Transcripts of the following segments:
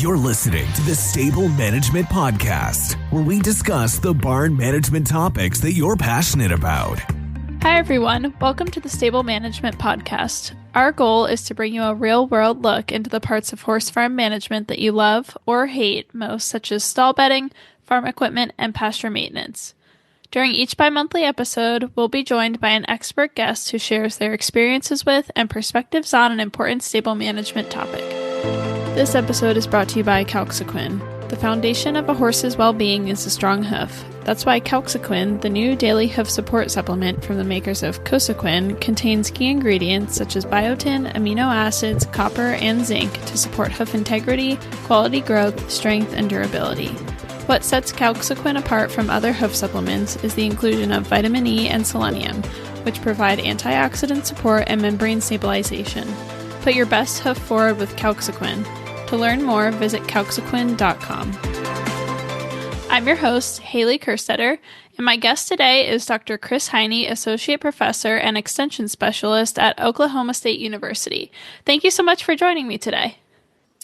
You're listening to the Stable Management Podcast, where we discuss the barn management topics that you're passionate about. Hi, everyone. Welcome to the Stable Management Podcast. Our goal is to bring you a real-world look into the parts of horse farm management that you love or hate most, such as stall bedding, farm equipment, and pasture maintenance. During each bi-monthly episode, we'll be joined by an expert guest who shares their experiences with and perspectives on an important stable management topic. This episode is brought to you by Calxequin. The foundation of a horse's well-being is a strong hoof. That's why Calxequin, the new daily hoof support supplement from the makers of Cosequin, contains key ingredients such as biotin, amino acids, copper, and zinc to support hoof integrity, quality growth, strength, and durability. What sets Calxequin apart from other hoof supplements is the inclusion of vitamin E and selenium, which provide antioxidant support and membrane stabilization. Put your best hoof forward with Calxequin. To learn more, visit calxequin.com. I'm your host, Hailey Kerstetter, and my guest today is Dr. Kris Hiney, Associate Professor and Extension Specialist at Oklahoma State University. Thank you so much for joining me today.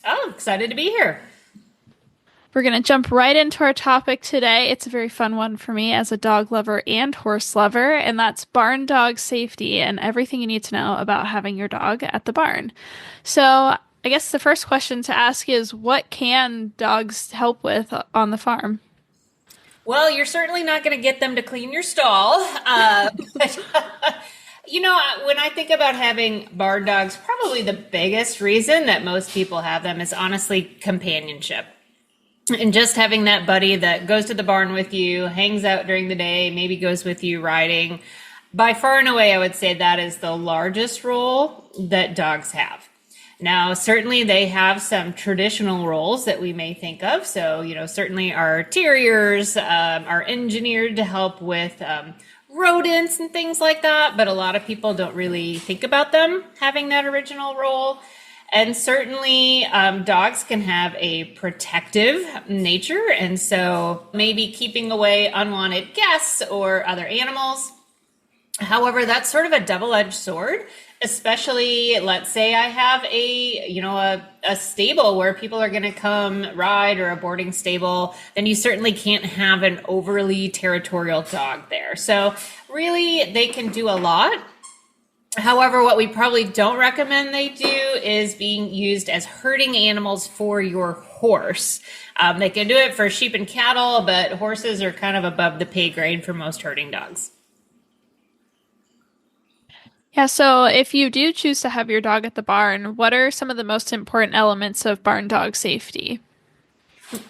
Oh, excited to be here. We're going to jump right into our topic today. It's a very fun one for me as a dog lover and horse lover, and that's barn dog safety and everything you need to know about having your dog at the barn. So I guess the first question to ask is, what can dogs help with on the farm? Well, you're certainly not going to get them to clean your stall. But, when I think about having barn dogs, probably the biggest reason that most people have them is honestly companionship. And just having that buddy that goes to the barn with you, hangs out during the day, maybe goes with you riding. By far and away, I would say that is the largest role that dogs have. Now, certainly they have some traditional roles that we may think of. So, certainly our terriers are engineered to help with rodents and things like that. But a lot of people don't really think about them having that original role. And certainly dogs can have a protective nature. And so maybe keeping away unwanted guests or other animals. However, that's sort of a double-edged sword. Especially, let's say I have a stable where people are going to come ride, or a boarding stable, then you certainly can't have an overly territorial dog there. So really, they can do a lot. However, what we probably don't recommend they do is being used as herding animals for your horse. They can do it for sheep and cattle, but horses are kind of above the pay grade for most herding dogs. Yeah, so if you do choose to have your dog at the barn, what are some of the most important elements of barn dog safety?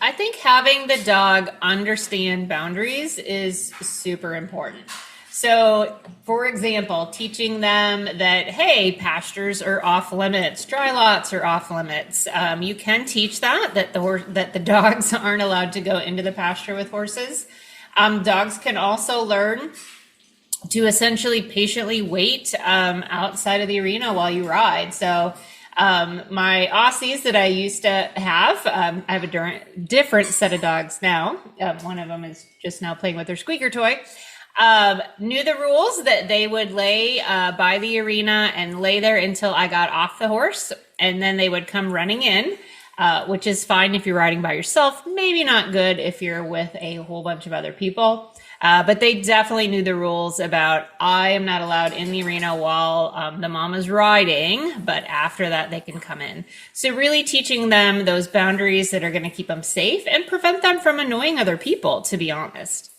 I think having the dog understand boundaries is super important. So, for example, teaching them that, hey, pastures are off limits, dry lots are off limits. You can teach that the dogs aren't allowed to go into the pasture with horses. Dogs can also learn to essentially patiently wait outside of the arena while you ride. So my Aussies that I used to have, I have a different set of dogs now. One of them is just now playing with their squeaker toy. Knew the rules that they would lay by the arena and lay there until I got off the horse. And then they would come running in, which is fine if you're riding by yourself. Maybe not good if you're with a whole bunch of other people. But they definitely knew the rules about, I am not allowed in the arena while the mom is riding, but after that they can come in. So really teaching them those boundaries that are going to keep them safe and prevent them from annoying other people, to be honest.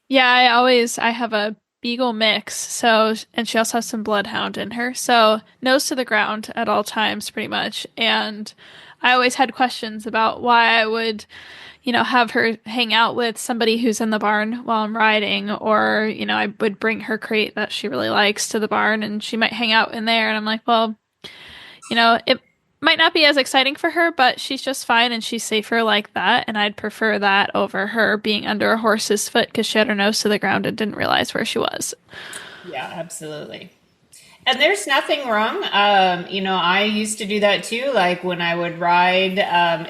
Yeah, I have a Beagle mix, and she also has some Bloodhound in her, so nose to the ground at all times pretty much. And I always had questions about why I would have her hang out with somebody who's in the barn while I'm riding, or, I would bring her crate that she really likes to the barn and she might hang out in there. And I'm like, well, it might not be as exciting for her, but she's just fine and she's safer like that. And I'd prefer that over her being under a horse's foot because she had her nose to the ground and didn't realize where she was. Yeah, absolutely. And there's nothing wrong. I used to do that too. Like when I would ride,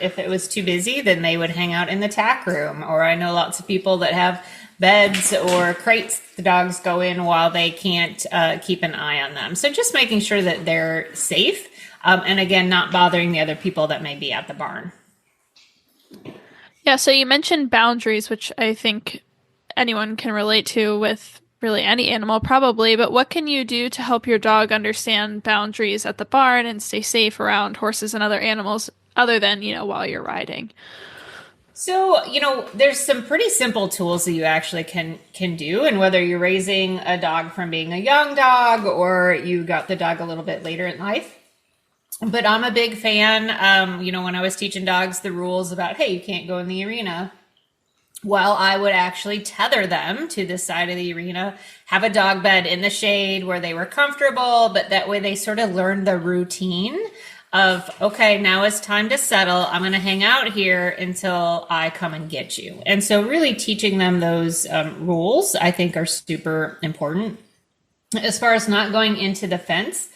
if it was too busy, then they would hang out in the tack room. Or I know lots of people that have beds or crates the dogs go in while they can't keep an eye on them. So just making sure that they're safe. And again, not bothering the other people that may be at the barn. Yeah, so you mentioned boundaries, which I think anyone can relate to with really any animal, probably. But what can you do to help your dog understand boundaries at the barn and stay safe around horses and other animals other than, while you're riding? So, there's some pretty simple tools that you actually can do. And whether you're raising a dog from being a young dog or you got the dog a little bit later in life. But I'm a big fan, when I was teaching dogs the rules about, hey, you can't go in the arena. Well, I would actually tether them to the side of the arena, have a dog bed in the shade where they were comfortable, but that way they sort of learned the routine of, okay, now it's time to settle. I'm going to hang out here until I come and get you. And so really teaching them those rules, I think, are super important. As far as not going into the fence,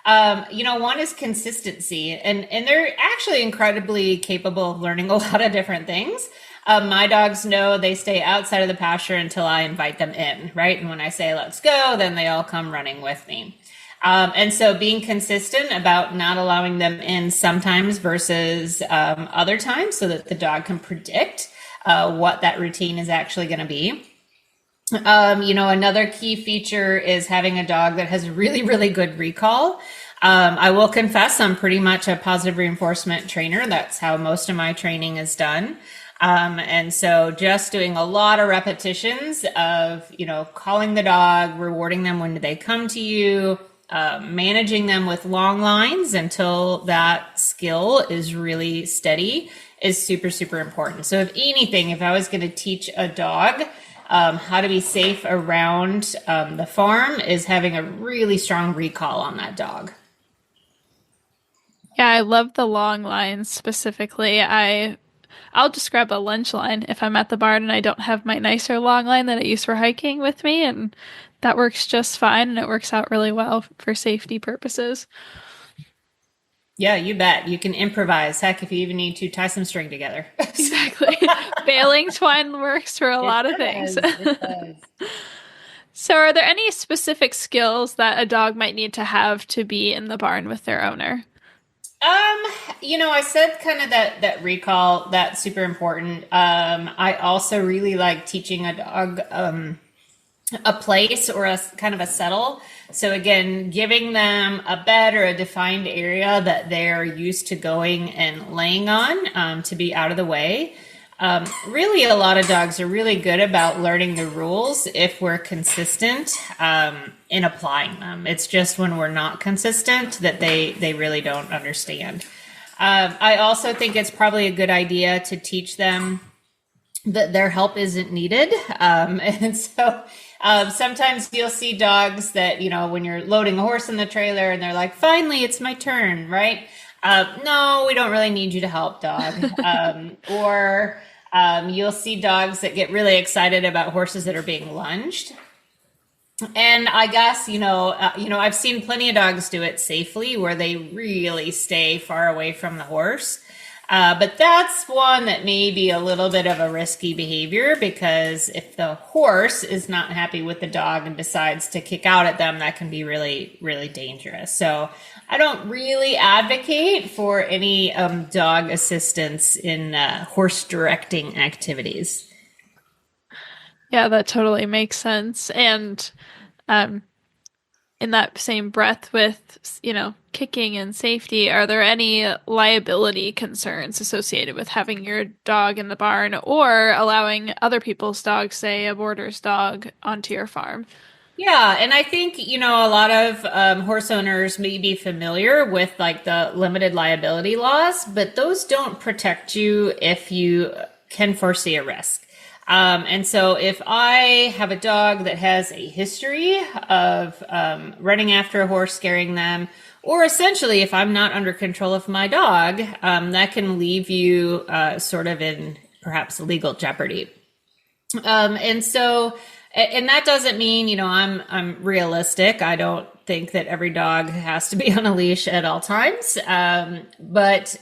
one is consistency, and they're actually incredibly capable of learning a lot of different things. My dogs know they stay outside of the pasture until I invite them in, right? And when I say, let's go, then they all come running with me. And so being consistent about not allowing them in sometimes versus other times so that the dog can predict what that routine is actually going to be. Another key feature is having a dog that has really, really good recall. I will confess I'm pretty much a positive reinforcement trainer. That's how most of my training is done. And so just doing a lot of repetitions of, calling the dog, rewarding them when they come to you, managing them with long lines until that skill is really steady is super, super important. So if anything, if I was going to teach a dog how to be safe around the farm, is having a really strong recall on that dog. Yeah, I love the long lines specifically. I'll just grab a lunch line if I'm at the barn and I don't have my nicer long line that I use for hiking with me, and that works just fine, and it works out really well for safety purposes. Yeah, you bet. You can improvise. Heck, if you even need to tie some string together. Exactly. Baling twine works for a lot of things. It does. So are there any specific skills that a dog might need to have to be in the barn with their owner? I said kind of that recall, that's super important. I also really like teaching a dog a place or a kind of a settle. So again, giving them a bed or a defined area that they're used to going and laying on to be out of the way. Really, a lot of dogs are really good about learning the rules if we're consistent in applying them. It's just when we're not consistent that they really don't understand. I also think it's probably a good idea to teach them that their help isn't needed. And so sometimes you'll see dogs that, when you're loading a horse in the trailer and they're like, finally, it's my turn, right? No, we don't really need you to help, dog. Or you'll see dogs that get really excited about horses that are being lunged. And I guess, I've seen plenty of dogs do it safely where they really stay far away from the horse. But that's one that may be a little bit of a risky behavior, because if the horse is not happy with the dog and decides to kick out at them, that can be really, really dangerous. So I don't really advocate for any dog assistance in horse directing activities. Yeah, that totally makes sense. And in that same breath with, kicking and safety, are there any liability concerns associated with having your dog in the barn or allowing other people's dogs, say a boarder's dog, onto your farm? Yeah, and I think, a lot of horse owners may be familiar with like the limited liability laws, but those don't protect you if you can foresee a risk. And so if I have a dog that has a history of running after a horse, scaring them, or essentially if I'm not under control of my dog, that can leave you sort of in perhaps legal jeopardy. And that doesn't mean, I'm realistic. I don't think that every dog has to be on a leash at all times. But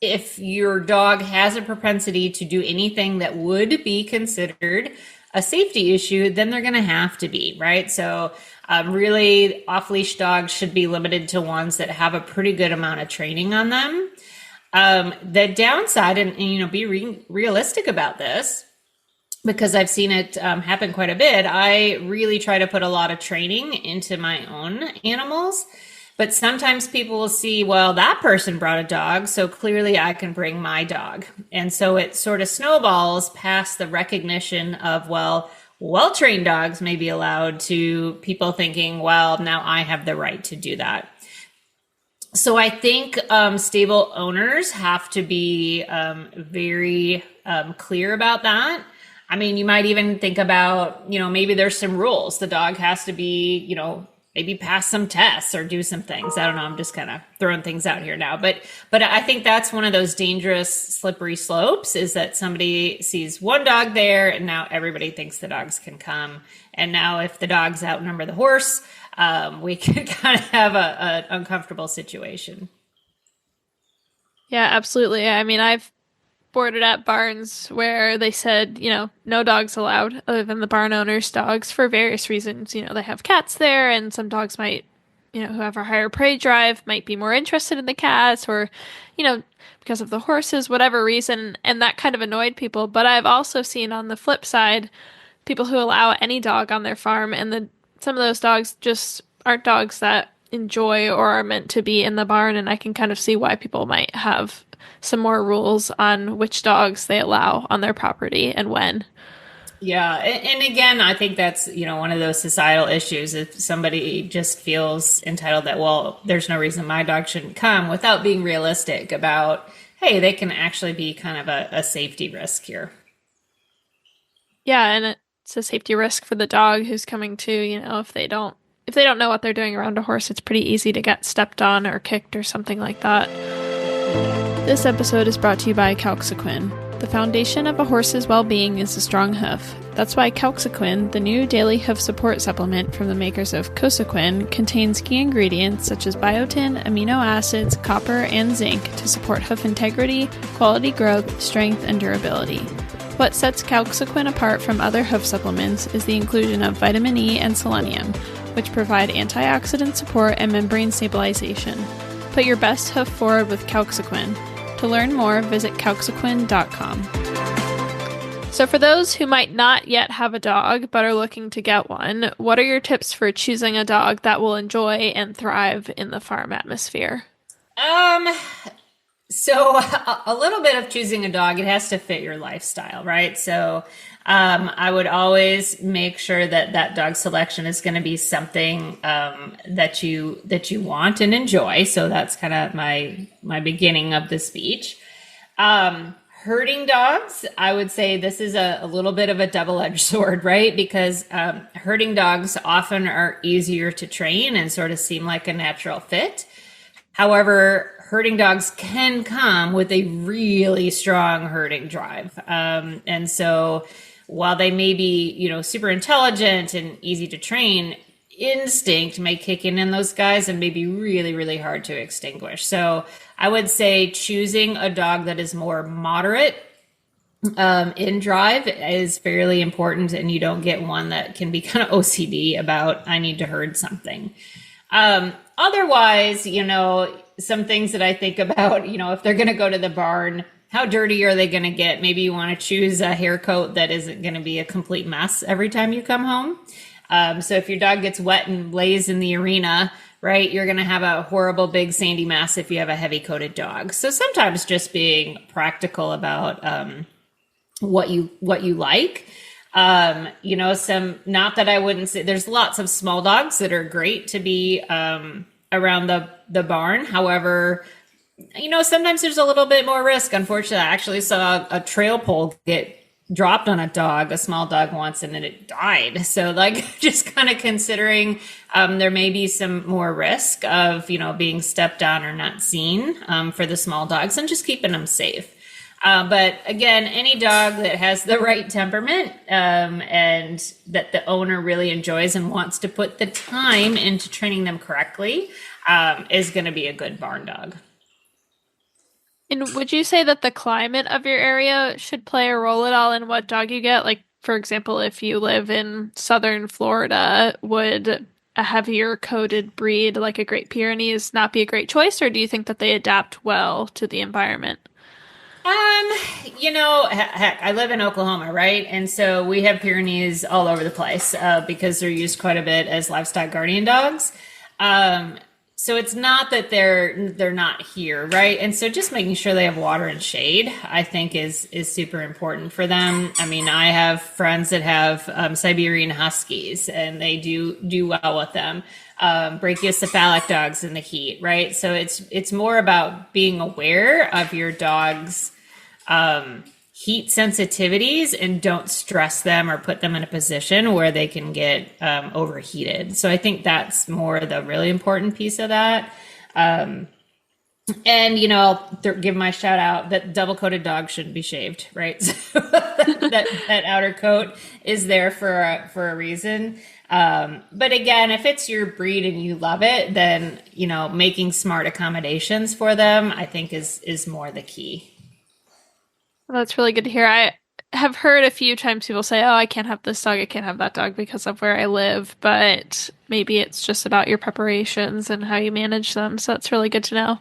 if your dog has a propensity to do anything that would be considered a safety issue, then they're going to have to be, right? So Really, off-leash dogs should be limited to ones that have a pretty good amount of training on them. The downside, and be realistic about this, because I've seen it happen quite a bit. I really try to put a lot of training into my own animals. But sometimes people will see, well, that person brought a dog, so clearly I can bring my dog. And so it sort of snowballs past the recognition of, well-trained dogs may be allowed, to people thinking, well, now I have the right to do that. So I think stable owners have to be very clear about that. I mean, you might even think about, maybe there's some rules. The dog has to be, maybe pass some tests or do some things. I don't know. I'm just kind of throwing things out here now. But I think that's one of those dangerous, slippery slopes, is that somebody sees one dog there and now everybody thinks the dogs can come. And now if the dogs outnumber the horse, we can kind of have an uncomfortable situation. Yeah, absolutely. I mean, I've boarded at barns where they said, no dogs allowed other than the barn owner's dogs for various reasons. They have cats there, and some dogs might, who have a higher prey drive might be more interested in the cats, or, because of the horses, whatever reason. And that kind of annoyed people. But I've also seen on the flip side, people who allow any dog on their farm, and some of those dogs just aren't dogs that enjoy or are meant to be in the barn. And I can kind of see why people might have some more rules on which dogs they allow on their property and when. Yeah. And again, I think that's, one of those societal issues. If somebody just feels entitled that, well, there's no reason my dog shouldn't come, without being realistic about, hey, they can actually be kind of a safety risk here. Yeah. And it's a safety risk for the dog who's coming to, if they don't know what they're doing around a horse, it's pretty easy to get stepped on or kicked or something like that. This episode is brought to you by Calxequin. The foundation of a horse's well-being is a strong hoof. That's why Calxequin, the new daily hoof support supplement from the makers of Cosequin, contains key ingredients such as biotin, amino acids, copper, and zinc to support hoof integrity, quality growth, strength, and durability. What sets Calxequin apart from other hoof supplements is the inclusion of vitamin E and selenium, which provide antioxidant support and membrane stabilization. Put your best hoof forward with Calxequin. To learn more, visit calxequin.com. So for those who might not yet have a dog but are looking to get one, what are your tips for choosing a dog that will enjoy and thrive in the farm atmosphere? So a little bit of choosing a dog, it has to fit your lifestyle, right? So I would always make sure that dog selection is going to be something that you want and enjoy. So that's kind of my beginning of the speech. Herding dogs, I would say this is a little bit of a double-edged sword, right? Because herding dogs often are easier to train and sort of seem like a natural fit. However, herding dogs can come with a really strong herding drive. And so while they may be, super intelligent and easy to train, instinct may kick in those guys and may be really, really hard to extinguish. So I would say choosing a dog that is more moderate in drive is fairly important, and you don't get one that can be kind of OCD about, I need to herd something. Otherwise, some things that I think about, if they're going to go to the barn, how dirty are they going to get? Maybe you want to choose a hair coat that isn't going to be a complete mess every time you come home. So if your dog gets wet and lays in the arena, right, you're going to have a horrible big sandy mess if you have a heavy coated dog. So sometimes just being practical about what you like. Not that I wouldn't say, there's lots of small dogs that are great to be around the barn. However, sometimes there's a little bit more risk. Unfortunately, I actually saw a trail pole get dropped on a small dog once, and then it died. So just kind of considering there may be some more risk of, being stepped on or not seen for the small dogs, and just keeping them safe. But again, any dog that has the right temperament and that the owner really enjoys and wants to put the time into training them correctly is going to be a good barn dog. And would you say that the climate of your area should play a role at all in what dog you get? Like, for example, if you live in southern Florida, would a heavier coated breed like a Great Pyrenees not be a great choice, or do you think that they adapt well to the environment? Heck, I live in Oklahoma, right? And so we have Pyrenees all over the place because they're used quite a bit as livestock guardian dogs. So it's not that they're not here, right? And so just making sure they have water and shade, I think is super important for them. I mean, I have friends that have Siberian Huskies, and they do well with them. Brachiocephalic dogs in the heat, right? So it's more about being aware of your dog's heat sensitivities and don't stress them or put them in a position where they can get overheated. So I think that's more the really important piece of that. And, I'll give my shout out that double coated dogs shouldn't be shaved, right? So that outer coat is there for a reason. But again, if it's your breed and you love it, then, making smart accommodations for them, I think is more the key. Well, that's really good to hear. I have heard a few times people say, oh, I can't have this dog, I can't have that dog because of where I live, but maybe it's just about your preparations and how you manage them. So that's really good to know.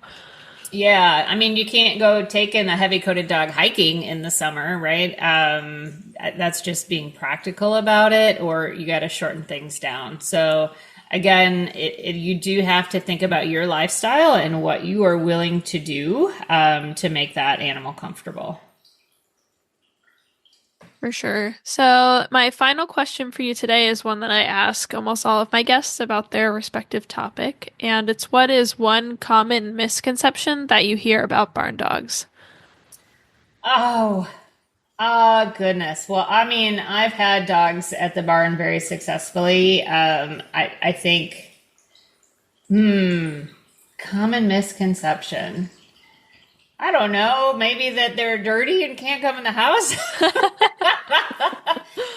Yeah. I mean, you can't go taking a heavy coated dog hiking in the summer, right? That's just being practical about it, or you got to shorten things down. So again, you do have to think about your lifestyle and what you are willing to do to make that animal comfortable. For sure. So my final question for you today is one that I ask almost all of my guests about their respective topic. And it's, what is one common misconception that you hear about barn dogs? Oh, goodness. Well, I mean, I've had dogs at the barn very successfully. I think, common misconception. I don't know, maybe that they're dirty and can't come in the house.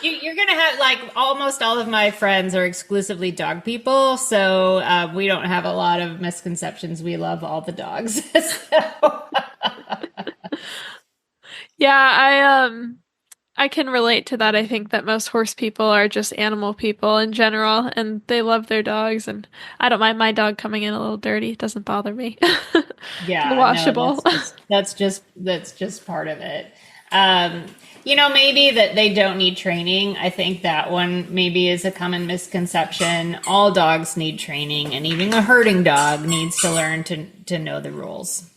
You're going to have, almost all of my friends are exclusively dog people. So we don't have a lot of misconceptions. We love all the dogs. Yeah, I can relate to that. I think that most horse people are just animal people in general, and they love their dogs, and I don't mind my dog coming in a little dirty. It doesn't bother me. Yeah, washable. No, that's just part of it. Maybe that they don't need training. I think that one maybe is a common misconception. All dogs need training, and even a herding dog needs to learn to know the rules.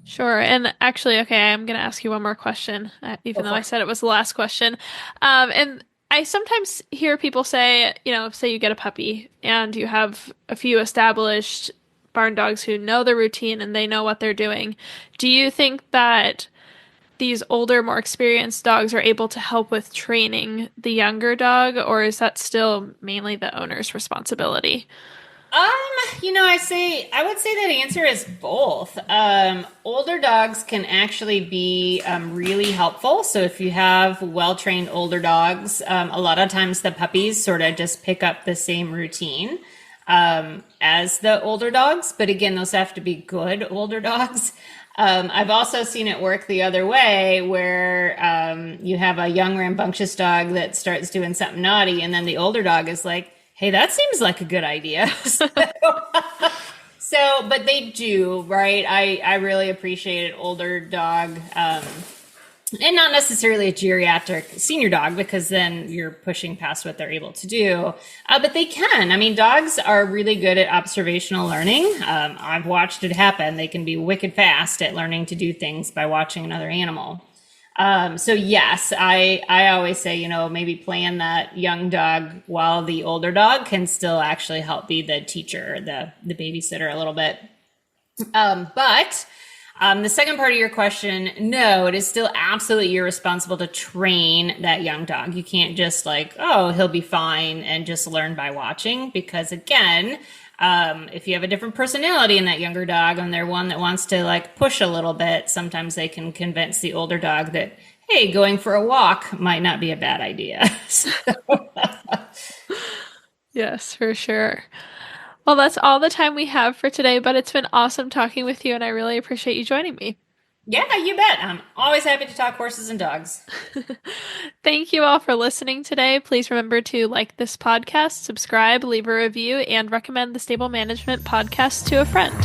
Sure. And actually, okay, I'm going to ask you one more question, even though I said it was the last question. And I sometimes hear people say, say you get a puppy and you have a few established barn dogs who know the routine and they know what they're doing. Do you think that these older, more experienced dogs are able to help with training the younger dog, or is that still mainly the owner's responsibility? I would say that answer is both. Older dogs can actually be really helpful. So if you have well-trained older dogs, a lot of times the puppies sort of just pick up the same routine as the older dogs. But again, those have to be good older dogs. I've also seen it work the other way, where you have a young rambunctious dog that starts doing something naughty, and then the older dog is like, hey, that seems like a good idea. But they do, right? I really appreciate an older dog, and not necessarily a geriatric senior dog, because then you're pushing past what they're able to do. But they can. I mean, dogs are really good at observational learning. I've watched it happen. They can be wicked fast at learning to do things by watching another animal. So yes, I always say, maybe plan that young dog while the older dog can still actually help be the teacher, the babysitter a little bit. But the second part of your question, no, it is still absolutely irresponsible to train that young dog. You can't just he'll be fine and just learn by watching, because again, if you have a different personality in that younger dog and they're one that wants to push a little bit, sometimes they can convince the older dog that, hey, going for a walk might not be a bad idea. Yes, for sure. Well, that's all the time we have for today, but it's been awesome talking with you, and I really appreciate you joining me. Yeah, you bet. I'm always happy to talk horses and dogs. Thank you all for listening today. Please remember to like this podcast, subscribe, leave a review, and recommend the Stable Management Podcast to a friend.